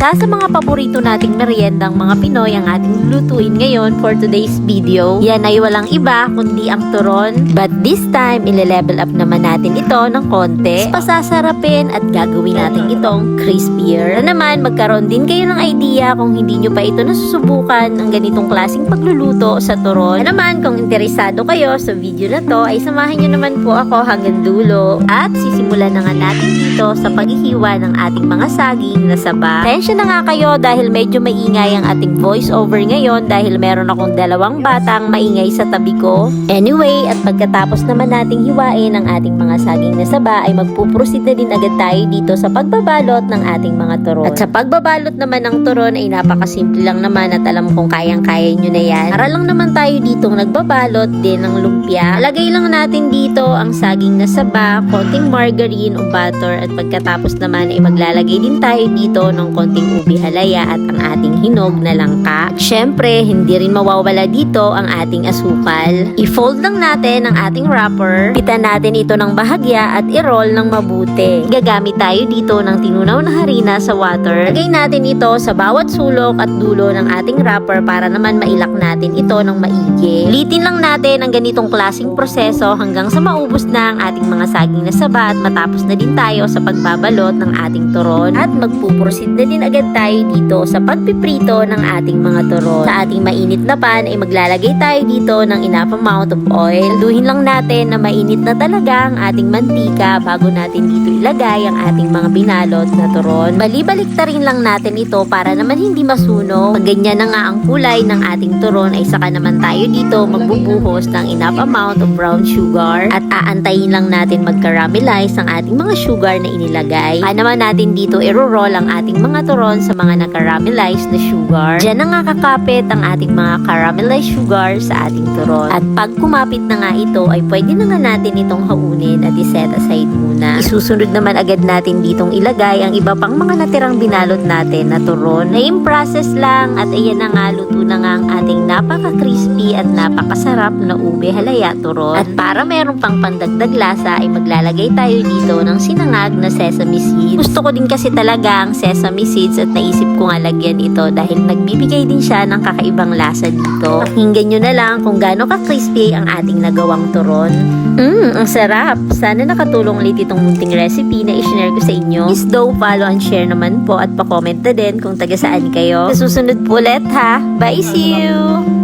Sa mga paborito nating meriendang mga Pinoy ang ating lutuin ngayon for today's video. Yan ay walang iba kundi ang turon. But this time, ile-level up naman natin ito ng konti. Pasasarapin at gagawin natin itong crispier. Na naman, magkaroon din kayo ng idea kung hindi nyo pa ito nasusubukan ang ganitong klaseng pagluluto sa turon. Na naman, kung interesado kayo sa video na to, ay samahan nyo naman po ako hanggang dulo. At sisimulan na nga natin dito sa paghihiwa ng ating mga saging na saba. Na nga kayo dahil medyo maingay ang ating voice over ngayon dahil meron akong dalawang batang maingay sa tabi ko. Anyway, at pagkatapos naman nating hiwain ang ating mga saging na saba ay magpuproceed na din agad tayo dito sa pagbabalot ng ating mga turon. At sa pagbabalot naman ng turon ay napakasimple lang naman at alam kong kayang-kaya nyo na yan. Para lang naman tayo ditong nagbabalot din ng lumpia. Lagay lang natin dito ang saging na saba, konting margarine o butter at pagkatapos naman ay maglalagay din tayo dito ng konting ubi halaya at ang ating hinog na langka. At syempre, hindi rin mawawala dito ang ating asukal. I-fold lang natin ang ating wrapper. Pitan natin ito ng bahagya at i-roll ng mabuti. Gagamit tayo dito ng tinunaw na harina sa water. Lagay natin ito sa bawat sulok at dulo ng ating wrapper para naman mailak natin ito ng maigi. Ulitin lang natin ang ganitong klaseng proseso hanggang sa maubos na ang ating mga saging na saba at matapos na din tayo sa pagbabalot ng ating turon. At magpuproceed na din agad tayo dito sa pagpiprito ng ating mga turon. Sa ating mainit na pan ay maglalagay tayo dito ng enough amount of oil. Duhin lang natin na mainit na talaga ang ating mantika bago natin dito ilagay ang ating mga binalot na turon. Bali-baliktarin lang natin ito para naman hindi masunog. Pag ganyan na nga ang kulay ng ating turon ay saka naman tayo dito magbubuhos ng enough amount of brown sugar at aantayin lang natin mag-caramelize ang ating mga sugar na inilagay. Kaya naman natin dito i-roll ang ating mga turon sa mga na-caramelize na sugar. Diyan na nga kakapit ang ating mga caramelized sugar sa ating turon. At pag kumapit na nga ito, ay pwede na nga natin itong haunin at i-set aside muna. Isusunod naman agad natin ditong ilagay ang iba pang mga natirang binalot natin na turon. Same process lang at ayan na nga, luto na nga ang ating napaka-crispy at napakasarap na ube halaya turon. At para meron pang pandagdag lasa ay maglalagay tayo dito ng sinangag na sesame seeds. Gusto ko din kasi talaga ang sesame seeds at naisip ko nga lagyan ito dahil nagbibigay din siya ng kakaibang lasa dito. Pakinggan nyo na lang kung gaano ka-crispy ang ating nagawang turon. Ang sarap! Sana nakatulong ulit itong munting recipe na i-share ko sa inyo. Please do follow and share naman po at pa-comment na din kung taga saan kayo. Sa susunod po ulit ha! Bye! See you!